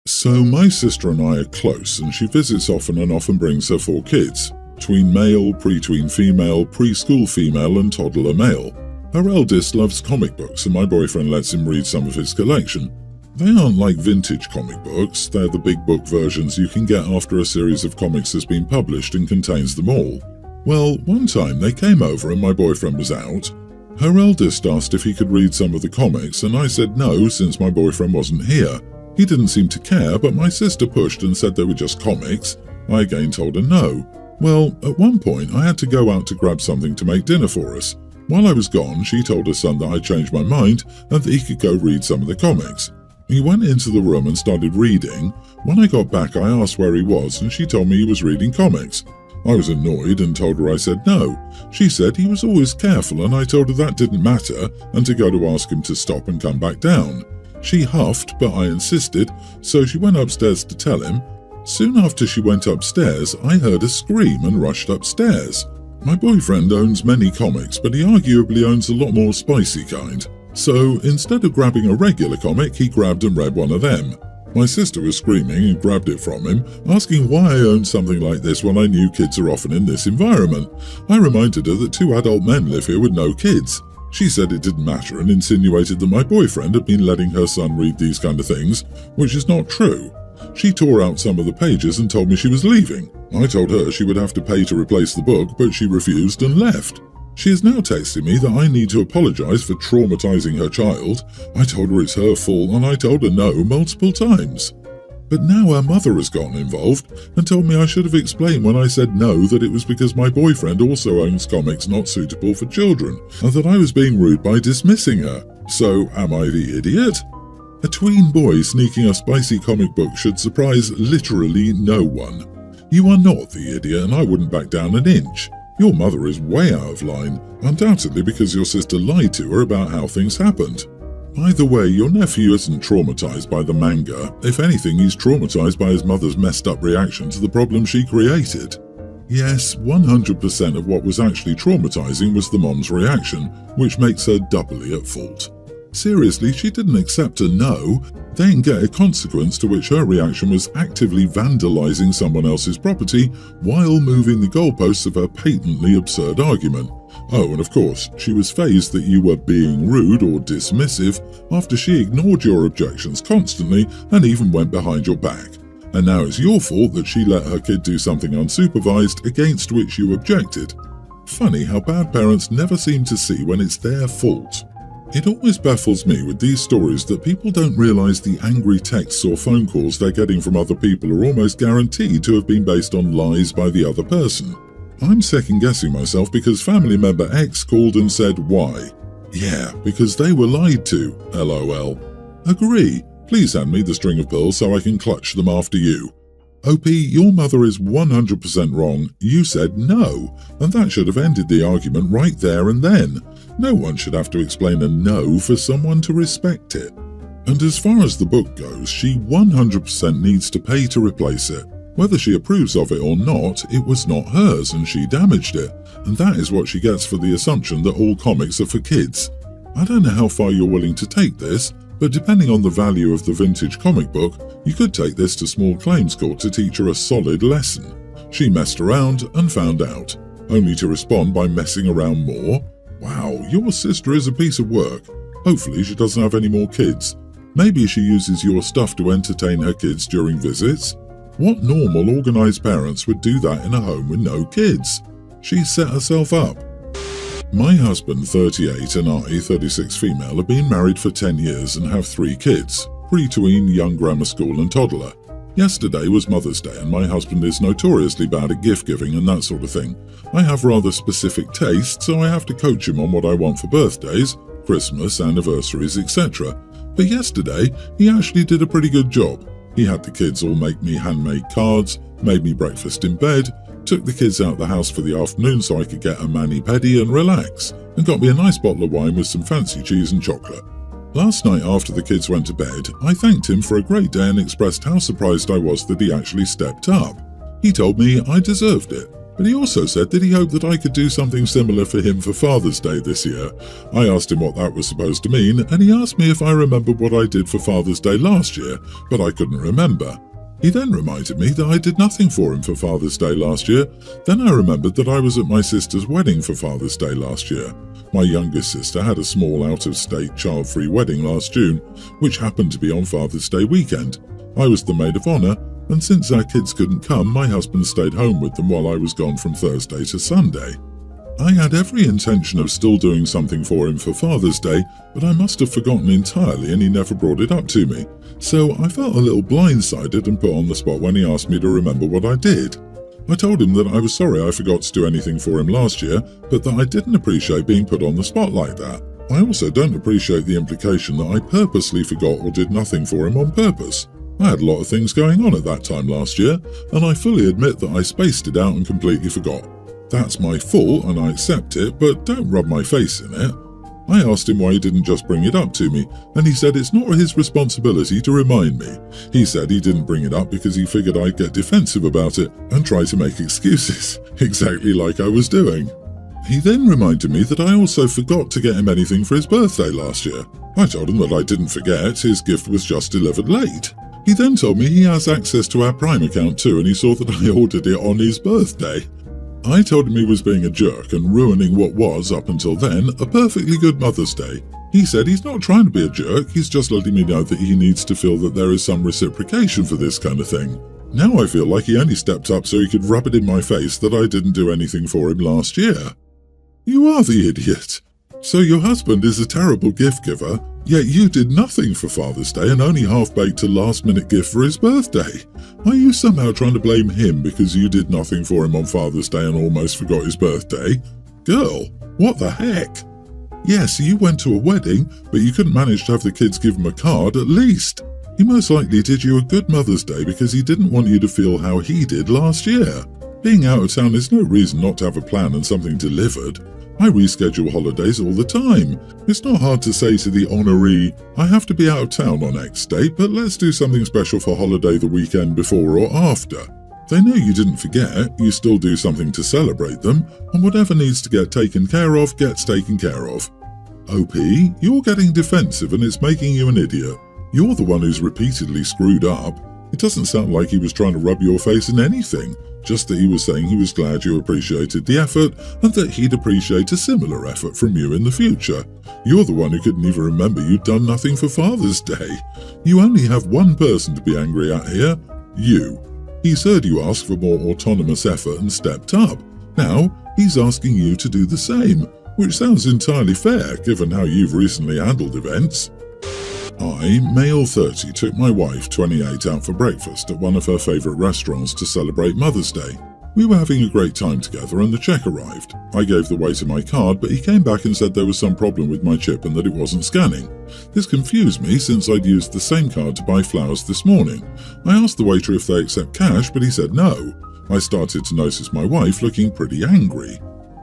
So my sister and I are close, and she visits often and often brings her 4 kids, tween male, pre-tween female, preschool female and toddler male. Her eldest loves comic books and my boyfriend lets him read some of his collection. They aren't like vintage comic books, they're the big book versions you can get after a series of comics has been published and contains them all. Well, one time they came over and my boyfriend was out. Her eldest asked if he could read some of the comics and I said no since my boyfriend wasn't here. He didn't seem to care, but my sister pushed and said they were just comics. I again told her no. Well, at one point I had to go out to grab something to make dinner for us. While I was gone, she told her son that I changed my mind and that he could go read some of the comics. He went into the room and started reading. When I got back, I asked where he was and she told me he was reading comics. I was annoyed and told her I said no. She said he was always careful and I told her that didn't matter and to go to ask him to stop and come back down. She huffed, but I insisted, so she went upstairs to tell him. Soon after she went upstairs, I heard a scream and rushed upstairs. My boyfriend owns many comics, but he arguably owns a lot more spicy kind. So instead of grabbing a regular comic, he grabbed and read one of them. My sister was screaming and grabbed it from him, asking why I owned something like this when I knew kids are often in this environment. I reminded her that 2 adult men live here with no kids. She said it didn't matter and insinuated that my boyfriend had been letting her son read these kind of things, which is not true. She tore out some of the pages and told me she was leaving. I told her she would have to pay to replace the book, but she refused and left. She is now texting me that I need to apologize for traumatizing her child. I told her it's her fault and I told her no multiple times. But now her mother has gotten involved and told me I should have explained when I said no that it was because my boyfriend also owns comics not suitable for children and that I was being rude by dismissing her. So am I the idiot? A tween boy sneaking a spicy comic book should surprise literally no one. You are not the idiot and I wouldn't back down an inch. Your mother is way out of line, undoubtedly because your sister lied to her about how things happened. Either way, your nephew isn't traumatized by the manga. If anything, he's traumatized by his mother's messed up reaction to the problem she created. Yes, 100% of what was actually traumatizing was the mom's reaction, which makes her doubly at fault. Seriously, she didn't accept a no, then get a consequence to which her reaction was actively vandalizing someone else's property while moving the goalposts of her patently absurd argument. Oh, and of course, she was fazed that you were being rude or dismissive after she ignored your objections constantly and even went behind your back. And now it's your fault that she let her kid do something unsupervised against which you objected. Funny how bad parents never seem to see when it's their fault. It always baffles me with these stories that people don't realize the angry texts or phone calls they're getting from other people are almost guaranteed to have been based on lies by the other person. I'm second-guessing myself because family member X called and said why. Yeah, because they were lied to, LOL. Agree. Please hand me the string of pearls so I can clutch them after you. OP, your mother is 100% wrong. You said no, and that should have ended the argument right there and then. No one should have to explain a no for someone to respect it. And as far as the book goes, she 100% needs to pay to replace it. Whether she approves of it or not, it was not hers and she damaged it. And that is what she gets for the assumption that all comics are for kids. I don't know how far you're willing to take this, but depending on the value of the vintage comic book, you could take this to small claims court to teach her a solid lesson. She messed around and found out, only to respond by messing around more. Wow, your sister is a piece of work. Hopefully she doesn't have any more kids. Maybe she uses your stuff to entertain her kids during visits. What normal, organised parents would do that in a home with no kids? She set herself up. My husband, 38, and I, 36 female, have been married for 10 years and have 3 kids, pre-tween, young grammar school and toddler. Yesterday was Mother's Day and my husband is notoriously bad at gift giving and that sort of thing. I have rather specific tastes, so I have to coach him on what I want for birthdays, Christmas, anniversaries, etc. But yesterday, he actually did a pretty good job. He had the kids all make me handmade cards, made me breakfast in bed, took the kids out the house for the afternoon so I could get a mani-pedi and relax, and got me a nice bottle of wine with some fancy cheese and chocolate. Last night after the kids went to bed, I thanked him for a great day and expressed how surprised I was that he actually stepped up. He told me I deserved it. But he also said that he hoped that I could do something similar for him for Father's Day this year. I asked him what that was supposed to mean, and he asked me if I remembered what I did for Father's Day last year, but I couldn't remember. He then reminded me that I did nothing for him for Father's Day last year. Then I remembered that I was at my sister's wedding for Father's Day last year. My youngest sister had a small out-of-state child-free wedding last June, which happened to be on Father's Day weekend. I was the maid of honour, and since our kids couldn't come, my husband stayed home with them while I was gone from Thursday to Sunday. I had every intention of still doing something for him for Father's Day, but I must have forgotten entirely and he never brought it up to me. So I felt a little blindsided and put on the spot when he asked me to remember what I did. I told him that I was sorry I forgot to do anything for him last year, but that I didn't appreciate being put on the spot like that. I also don't appreciate the implication that I purposely forgot or did nothing for him on purpose. I had a lot of things going on at that time last year, and I fully admit that I spaced it out and completely forgot. That's my fault and I accept it, but don't rub my face in it. I asked him why he didn't just bring it up to me, and he said it's not his responsibility to remind me. He said he didn't bring it up because he figured I'd get defensive about it and try to make excuses, exactly like I was doing. He then reminded me that I also forgot to get him anything for his birthday last year. I told him that I didn't forget, his gift was just delivered late. He then told me he has access to our Prime account too, and he saw that I ordered it on his birthday. I told him he was being a jerk and ruining what was, up until then, a perfectly good Mother's Day. He said he's not trying to be a jerk, he's just letting me know that he needs to feel that there is some reciprocation for this kind of thing. Now I feel like he only stepped up so he could rub it in my face that I didn't do anything for him last year. You are the idiot. So your husband is a terrible gift giver, yet you did nothing for Father's Day and only half-baked a last-minute gift for his birthday. Are you somehow trying to blame him because you did nothing for him on Father's Day and almost forgot his birthday? Girl, what the heck? Yes, you went to a wedding, but you couldn't manage to have the kids give him a card at least. He most likely did you a good Mother's Day because he didn't want you to feel how he did last year. Being out of town is no reason not to have a plan and something delivered. I reschedule holidays all the time. It's not hard to say to the honoree, I have to be out of town on X date, but let's do something special for holiday the weekend before or after. They know you didn't forget, you still do something to celebrate them, and whatever needs to get taken care of gets taken care of. OP, you're getting defensive and it's making you an idiot. You're the one who's repeatedly screwed up. It doesn't sound like he was trying to rub your face in anything, just that he was saying he was glad you appreciated the effort and that he'd appreciate a similar effort from you in the future. You're the one who couldn't even remember you'd done nothing for Father's Day. You only have one person to be angry at here, you. He's heard you ask for more autonomous effort and stepped up. Now, he's asking you to do the same, which sounds entirely fair given how you've recently handled events. I, male 30, took my wife, 28, out for breakfast at one of her favourite restaurants to celebrate Mother's Day. We were having a great time together and the check arrived. I gave the waiter my card, but he came back and said there was some problem with my chip and that it wasn't scanning. This confused me since I'd used the same card to buy flowers this morning. I asked the waiter if they accept cash, but he said no. I started to notice my wife looking pretty angry.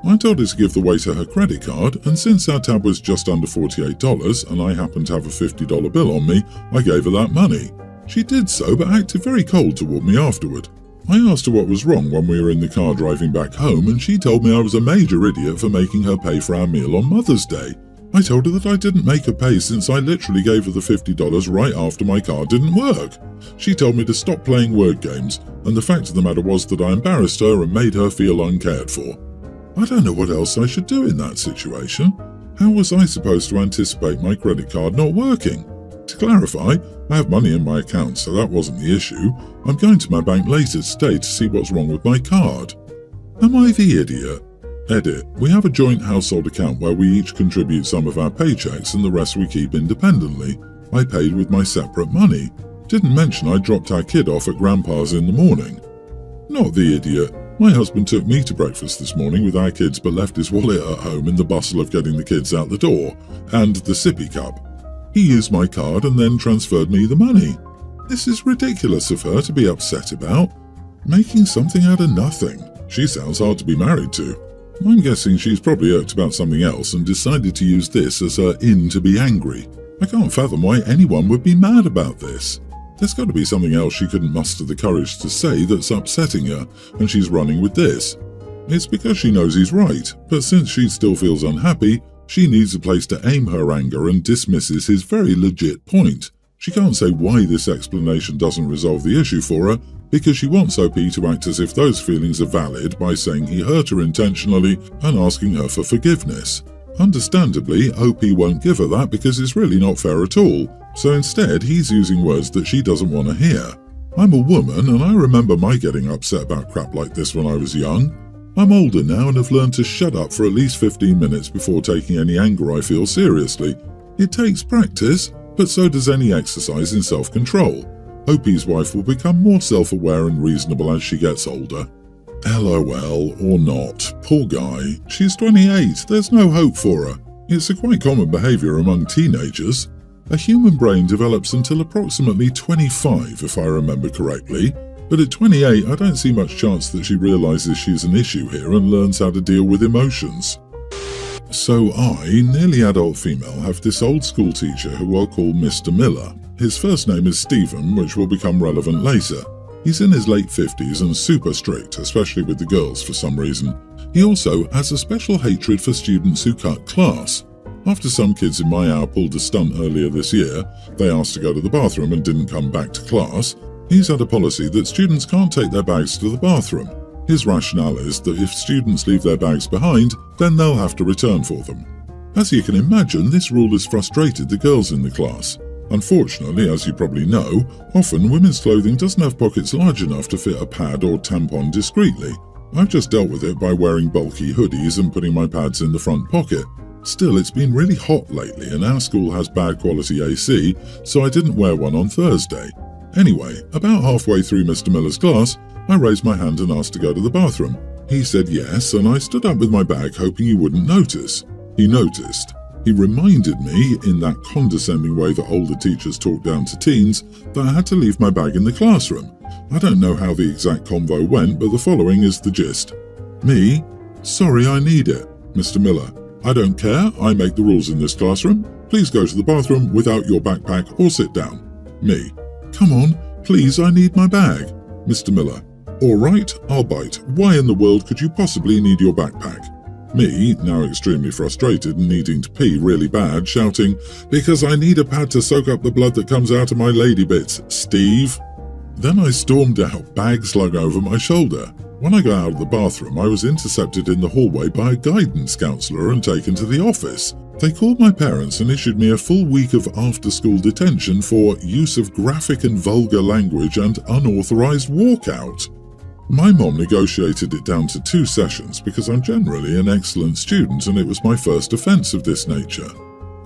I told her to give the waiter her credit card, and since our tab was just under $48 and I happened to have a $50 bill on me, I gave her that money. She did so, but acted very cold toward me afterward. I asked her what was wrong when we were in the car driving back home, and she told me I was a major idiot for making her pay for our meal on Mother's Day. I told her that I didn't make her pay since I literally gave her the $50 right after my card didn't work. She told me to stop playing word games, and the fact of the matter was that I embarrassed her and made her feel uncared for. I don't know what else I should do in that situation. How was I supposed to anticipate my credit card not working? To clarify, I have money in my account, so that wasn't the issue. I'm going to my bank later today to see what's wrong with my card. Am I the idiot? Edit. We have a joint household account where we each contribute some of our paychecks and the rest we keep independently. I paid with my separate money. Didn't mention I dropped our kid off at Grandpa's in the morning. Not the idiot. My husband took me to breakfast this morning with our kids but left his wallet at home in the bustle of getting the kids out the door, and the sippy cup. He used my card and then transferred me the money. This is ridiculous of her to be upset about. Making something out of nothing. She sounds hard to be married to. I'm guessing she's probably irked about something else and decided to use this as her in to be angry. I can't fathom why anyone would be mad about this. There's got to be something else she couldn't muster the courage to say that's upsetting her, and she's running with this. It's because she knows he's right, but since she still feels unhappy, she needs a place to aim her anger and dismisses his very legit point. She can't say why this explanation doesn't resolve the issue for her, because she wants OP to act as if those feelings are valid by saying he hurt her intentionally and asking her for forgiveness. Understandably, OP won't give her that because it's really not fair at all, so instead he's using words that she doesn't want to hear. I'm a woman and I remember my getting upset about crap like this when I was young. I'm older now and have learned to shut up for at least 15 minutes before taking any anger I feel seriously. It takes practice, but so does any exercise in self-control. OP's wife will become more self-aware and reasonable as she gets older. LOL or not. Poor guy. She's 28. There's no hope for her. It's a quite common behaviour among teenagers. A human brain develops until approximately 25, if I remember correctly. But at 28, I don't see much chance that she realises she's an issue here and learns how to deal with emotions. So I, nearly adult female, have this old school teacher who I'll call Mr. Miller. His first name is Stephen, which will become relevant later. He's in his late 50s and super strict, especially with the girls for some reason. He also has a special hatred for students who cut class. After some kids in my hour pulled a stunt earlier this year, they asked to go to the bathroom and didn't come back to class. He's had a policy that students can't take their bags to the bathroom. His rationale is that if students leave their bags behind, then they'll have to return for them. As you can imagine, this rule has frustrated the girls in the class. Unfortunately, as you probably know, often women's clothing doesn't have pockets large enough to fit a pad or tampon discreetly. I've just dealt with it by wearing bulky hoodies and putting my pads in the front pocket. Still, it's been really hot lately and our school has bad quality AC, so I didn't wear one on Thursday. Anyway, about halfway through Mr. Miller's class, I raised my hand and asked to go to the bathroom. He said yes, and I stood up with my bag hoping he wouldn't notice. He noticed. He reminded me, in that condescending way that older teachers talk down to teens, that I had to leave my bag in the classroom. I don't know how the exact convo went, but the following is the gist. Me? Sorry, I need it. Mr. Miller. I don't care, I make the rules in this classroom. Please go to the bathroom without your backpack or sit down. Me. Come on, please, I need my bag. Mr. Miller. All right, I'll bite. Why in the world could you possibly need your backpack? Me, now extremely frustrated and needing to pee really bad, shouting, because I need a pad to soak up the blood that comes out of my lady bits, Steve. Then I stormed out, bag slung over my shoulder. When I got out of the bathroom, I was intercepted in the hallway by a guidance counsellor and taken to the office. They called my parents and issued me a full week of after-school detention for use of graphic and vulgar language and unauthorised walkout. My mom negotiated it down to 2 sessions because I'm generally an excellent student and it was my first offence of this nature.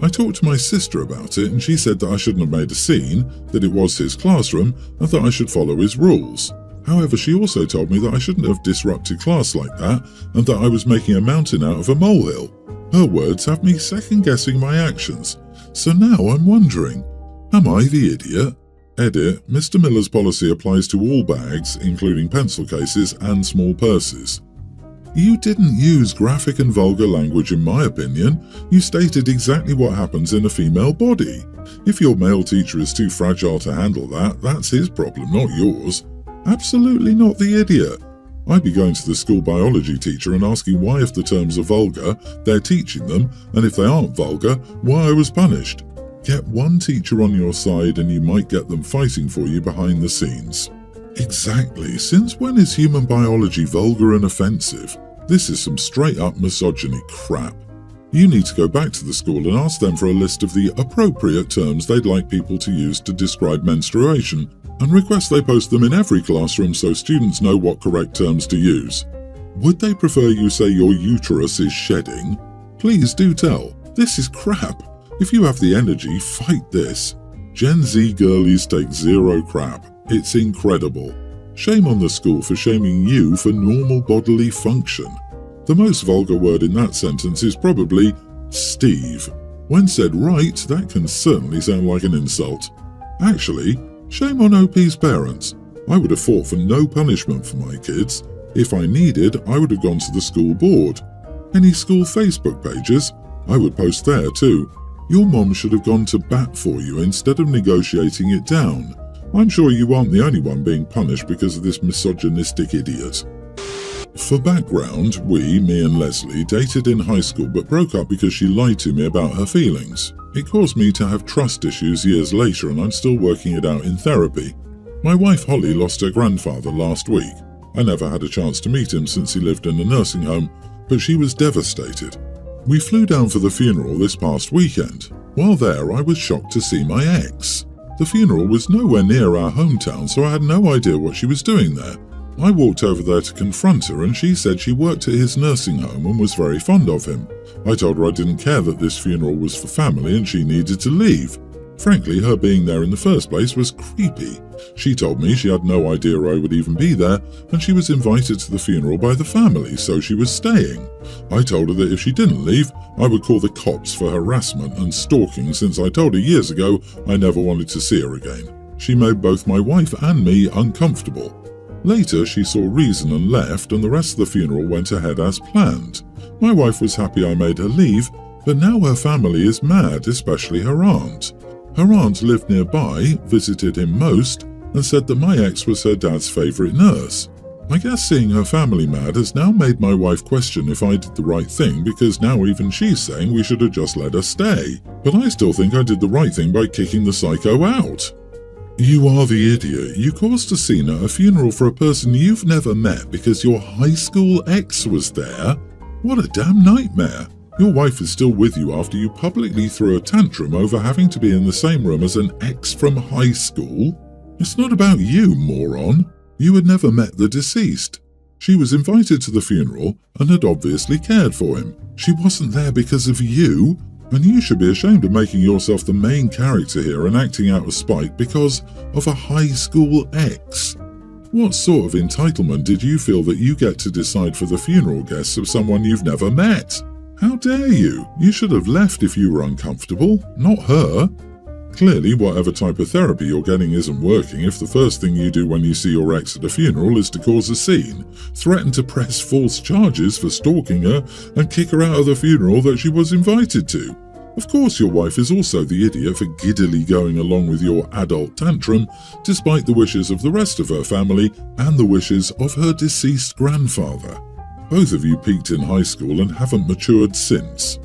I talked to my sister about it and she said that I shouldn't have made a scene, that it was his classroom and that I should follow his rules. However, she also told me that I shouldn't have disrupted class like that and that I was making a mountain out of a molehill. Her words have me second-guessing my actions. So now I'm wondering, am I the idiot? Edit, Mr. Miller's policy applies to all bags, including pencil cases and small purses. You didn't use graphic and vulgar language in my opinion. You stated exactly what happens in a female body. If your male teacher is too fragile to handle that, that's his problem, not yours. Absolutely not the idiot. I'd be going to the school biology teacher and asking why, if the terms are vulgar, they're teaching them, and if they aren't vulgar, why I was punished. Get one teacher on your side and you might get them fighting for you behind the scenes. Exactly. Since when is human biology vulgar and offensive? This is some straight-up misogyny crap. You need to go back to the school and ask them for a list of the appropriate terms they'd like people to use to describe menstruation, and request they post them in every classroom so students know what correct terms to use. Would they prefer you say your uterus is shedding? Please do tell. This is crap. If you have the energy, fight this. Gen Z girlies take zero crap. It's incredible. Shame on the school for shaming you for normal bodily function. The most vulgar word in that sentence is probably Steve. When said right, that can certainly sound like an insult. Actually, shame on OP's parents. I would have fought for no punishment for my kids. If I needed, I would have gone to the school board. Any school Facebook pages? I would post there too. Your mom should have gone to bat for you instead of negotiating it down. I'm sure you aren't the only one being punished because of this misogynistic idiot. For background, me and Leslie, dated in high school but broke up because she lied to me about her feelings. It caused me to have trust issues years later, and I'm still working it out in therapy. My wife Holly lost her grandfather last week. I never had a chance to meet him since he lived in a nursing home, but she was devastated. We flew down for the funeral this past weekend. While there, I was shocked to see my ex. The funeral was nowhere near our hometown, so I had no idea what she was doing there. I walked over there to confront her, and she said she worked at his nursing home and was very fond of him. I told her I didn't care that this funeral was for family and she needed to leave. Frankly, her being there in the first place was creepy. She told me she had no idea I would even be there, and she was invited to the funeral by the family, so she was staying. I told her that if she didn't leave, I would call the cops for harassment and stalking, since I told her years ago I never wanted to see her again. She made both my wife and me uncomfortable. Later, she saw reason and left, and the rest of the funeral went ahead as planned. My wife was happy I made her leave, but now her family is mad, especially her aunt. Her aunt lived nearby, visited him most, and said that my ex was her dad's favourite nurse. I guess seeing her family mad has now made my wife question if I did the right thing, because now even she's saying we should have just let her stay. But I still think I did the right thing by kicking the psycho out. You are the idiot. You caused a scene at a funeral for a person you've never met because your high school ex was there? What a damn nightmare. Your wife is still with you after you publicly threw a tantrum over having to be in the same room as an ex from high school? It's not about you, moron. You had never met the deceased. She was invited to the funeral and had obviously cared for him. She wasn't there because of you, and you should be ashamed of making yourself the main character here and acting out of spite because of a high school ex. What sort of entitlement did you feel that you get to decide for the funeral guests of someone you've never met? How dare you? You should have left if you were uncomfortable, not her. Clearly, whatever type of therapy you're getting isn't working if the first thing you do when you see your ex at a funeral is to cause a scene, threaten to press false charges for stalking her, and kick her out of the funeral that she was invited to. Of course your wife is also the idiot for giddily going along with your adult tantrum, despite the wishes of the rest of her family and the wishes of her deceased grandfather. Both of you peaked in high school and haven't matured since.